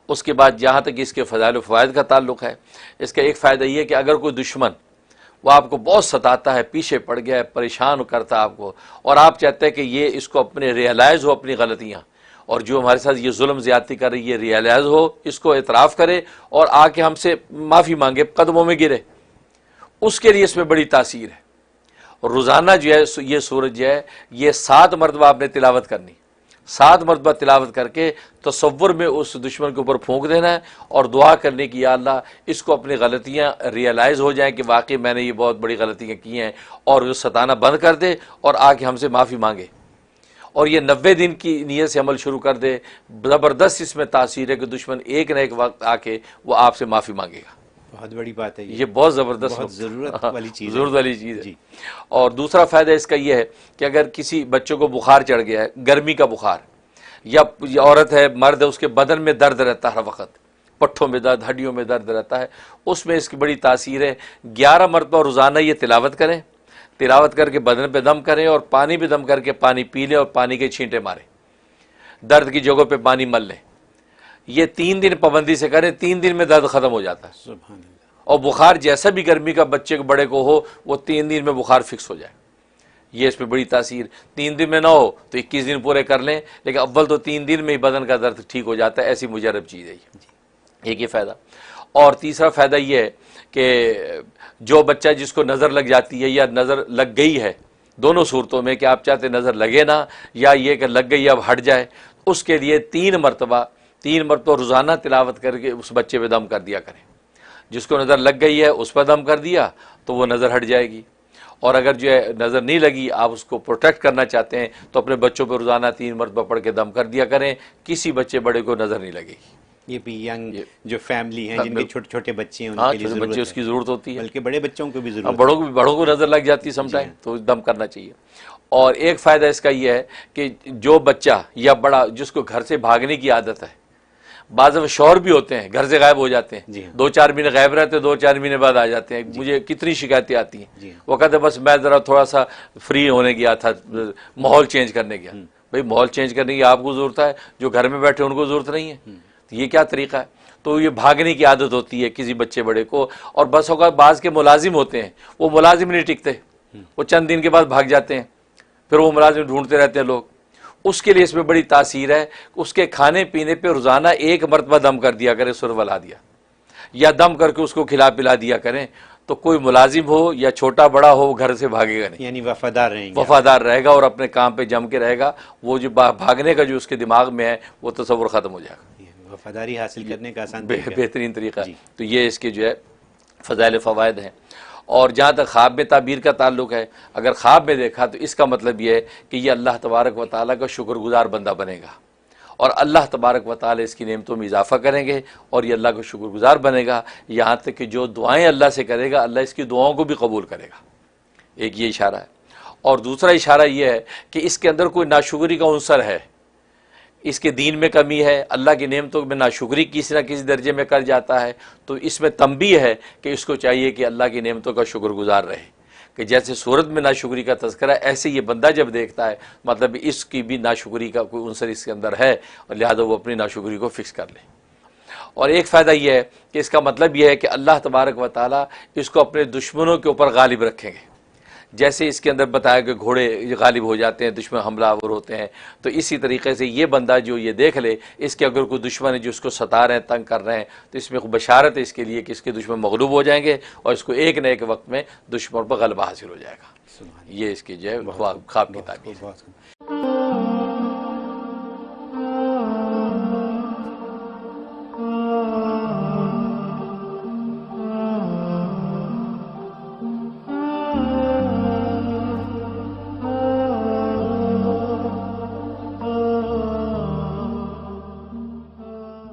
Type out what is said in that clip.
اس کے بعد جہاں تک اس کے فضائل و فوائد کا تعلق ہے، اس کا ایک فائدہ یہ ہے کہ اگر کوئی دشمن وہ آپ کو بہت ستاتا ہے، پیچھے پڑ گیا ہے، پریشان کرتا ہے آپ کو، اور آپ چاہتے ہیں کہ یہ اس کو اپنے ریئلائز ہو اپنی غلطیاں، اور جو ہمارے ساتھ یہ ظلم زیادتی کر رہی ہے ریئلائز ہو، اس کو اعتراف کرے اور آ کے ہم سے معافی مانگے، قدموں میں گرے، اس کے لیے اس میں بڑی تاثیر ہے۔ اور روزانہ جو ہے یہ سورج جو ہے یہ 7 مرتبہ آپ نے تلاوت کرنی، 7 مرتبہ تلاوت کر کے تصور میں اس دشمن کے اوپر پھونک دینا ہے اور دعا کرنے کی، یا اللہ اس کو اپنی غلطیاں ریئلائز ہو جائیں کہ واقعی میں نے یہ بہت بڑی غلطیاں کی ہیں، اور وہ ستانا بند کر دے اور آ کے ہم سے معافی مانگے، اور یہ 90 دن کی نیت سے عمل شروع کر دے۔ زبردست اس میں تاثیر ہے کہ دشمن ایک نہ ایک وقت آ کے وہ آپ سے معافی مانگے گا۔ بہت بڑی بات ہے، یہ بہت زبردست بہت ضرورت والی چیز ہے، ضرورت والی چیز ہے۔ جی۔ اور دوسرا فائدہ اس کا یہ ہے کہ اگر کسی بچوں کو بخار چڑھ گیا ہے، گرمی کا بخار، یا عورت ہے مرد ہے، اس کے بدن میں درد رہتا ہے ہر وقت، پٹھوں میں درد، ہڈیوں میں درد رہتا ہے، اس میں اس کی بڑی تاثیر ہے۔ 11 مرتبہ روزانہ یہ تلاوت کریں، تلاوت کر کے بدن پہ دم کریں اور پانی پہ دم کر کے پانی پی لیں اور پانی کے چھینٹے ماریں، درد کی جگہوں پہ پانی مل لیں۔ یہ 3 دن پابندی سے کریں، 3 دن میں درد ختم ہو جاتا ہے، سبحان اللہ۔ اور بخار جیسا بھی گرمی کا بچے کو بڑے کو ہو وہ 3 دن میں بخار فکس ہو جائے۔ یہ اس پہ بڑی تاثیر، 3 دن میں نہ ہو تو 21 دن پورے کر لیں، لیکن اول تو 3 دن میں ہی بدن کا درد ٹھیک ہو جاتا ہے، ایسی مجرب چیز ہے یہ۔ ایک یہ فائدہ۔ اور تیسرا فائدہ یہ ہے کہ جو بچہ جس کو نظر لگ جاتی ہے یا نظر لگ گئی ہے، دونوں صورتوں میں کہ آپ چاہتے نظر لگے نہ، یا یہ کہ لگ گئی اب ہٹ جائے، اس کے لیے 3 مرتبہ روزانہ تلاوت کر کے اس بچے پہ دم کر دیا کریں۔ جس کو نظر لگ گئی ہے اس پر دم کر دیا تو وہ نظر ہٹ جائے گی، اور اگر جو ہے نظر نہیں لگی، آپ اس کو پروٹیکٹ کرنا چاہتے ہیں تو اپنے بچوں پہ روزانہ 3 مرتبہ پڑھ کے دم کر دیا کریں، کسی بچے بڑے کو نظر نہیں لگے گی۔ یہ بھی ینگ جو فیملی ہیں جن کے چھوٹے چھوٹے بچے ہیں ان ہاں، کے لیے چھوٹے بچے ضرورت اس کی ضرورت ہوتی ہے، بلکہ بڑے بچوں کو بھی ضرورت بڑوں کو نظر لگ جاتی ہے سم ٹائم، تو دم کرنا چاہیے۔ اور ایک فائدہ اس کا یہ ہے کہ جو بچہ یا بڑا جس کو گھر سے بھاگنے کی عادت ہے، بعض دفعہ شوہر بھی ہوتے ہیں گھر سے غائب ہو جاتے ہیں، جی ہاں۔ 2-4 مہینے غائب رہتے ہیں، 2-4 مہینے بعد آ جاتے ہیں، مجھے کتنی شکایتیں آتی ہیں، جی ہاں۔ وہ کہتے ہیں بس میں ذرا تھوڑا سا فری ہونے گیا تھا، ماحول چینج کرنے گیا۔ بھئی ماحول چینج کرنے کی آپ کو ضرورت ہے، جو گھر میں بیٹھے ان کو ضرورت نہیں ہے، تو یہ کیا طریقہ ہے؟ تو یہ بھاگنے کی عادت ہوتی ہے کسی بچے بڑے کو، اور بس اوقات بعض کے ملازم ہوتے ہیں، وہ ملازم نہیں ٹکتے، وہ چند دن کے بعد بھاگ جاتے ہیں، پھر وہ ملازم ڈھونڈتے رہتے ہیں لوگ۔ اس کے لیے اس میں بڑی تاثیر ہے، اس کے کھانے پینے پہ روزانہ 1 مرتبہ دم کر دیا کرے، سر ولا دیا، یا دم کر کے اس کو کھلا پلا دیا کریں، تو کوئی ملازم ہو یا چھوٹا بڑا ہو وہ گھر سے بھاگے گا نہیں، یعنی وفادار رہیں گے، وفادار رہے گا اور اپنے کام پہ جم کے رہے گا، وہ جو بھاگنے کا جو اس کے دماغ میں ہے وہ تصور ختم ہو جائے گا۔ وفاداری حاصل کرنے کا آسان طریقہ ہے۔ بہترین طریقہ ہے۔ تو یہ اس کے جو ہے فضائل فوائد ہیں۔ اور جہاں تک خواب میں تعبیر کا تعلق ہے، اگر خواب میں دیکھا تو اس کا مطلب یہ ہے کہ یہ اللہ تبارک و تعالیٰ کا شکر گزار بندہ بنے گا، اور اللہ تبارک و تعالیٰ اس کی نعمتوں میں اضافہ کریں گے اور یہ اللہ کا شکر گزار بنے گا، یہاں تک کہ جو دعائیں اللہ سے کرے گا اللہ اس کی دعاؤں کو بھی قبول کرے گا۔ ایک یہ اشارہ ہے۔ اور دوسرا اشارہ یہ ہے کہ اس کے اندر کوئی ناشکری کا عنصر ہے، اس کے دین میں کمی ہے، اللہ کی نعمتوں میں ناشکری کسی نہ کسی درجے میں کر جاتا ہے، تو اس میں تنبیہ ہے کہ اس کو چاہیے کہ اللہ کی نعمتوں کا شکر گزار رہے، کہ جیسے سورت میں ناشکری کا تذکرہ ہے، ایسے یہ بندہ جب دیکھتا ہے مطلب اس کی بھی ناشکری کا کوئی عنصر اس کے اندر ہے، اور لہذا وہ اپنی ناشکری کو فکس کر لے۔ اور ایک فائدہ یہ ہے کہ اس کا مطلب یہ ہے کہ اللہ تبارک و تعالیٰ اس کو اپنے دشمنوں کے اوپر غالب رکھیں گے، جیسے اس کے اندر بتایا کہ گھوڑے غالب ہو جاتے ہیں، دشمن حملہ آور ہوتے ہیں، تو اسی طریقے سے یہ بندہ جو یہ دیکھ لے اس کے اگر کوئی دشمن ہے جو اس کو ستا رہے ہیں، تنگ کر رہے ہیں، تو اس میں بشارت ہے اس کے لیے کہ اس کے دشمن مغلوب ہو جائیں گے اور اس کو ایک نہ ایک وقت میں دشمن پر غلبہ حاصل ہو جائے گا۔ یہ اس کی جو ہے خواب کی تعبیر ہے۔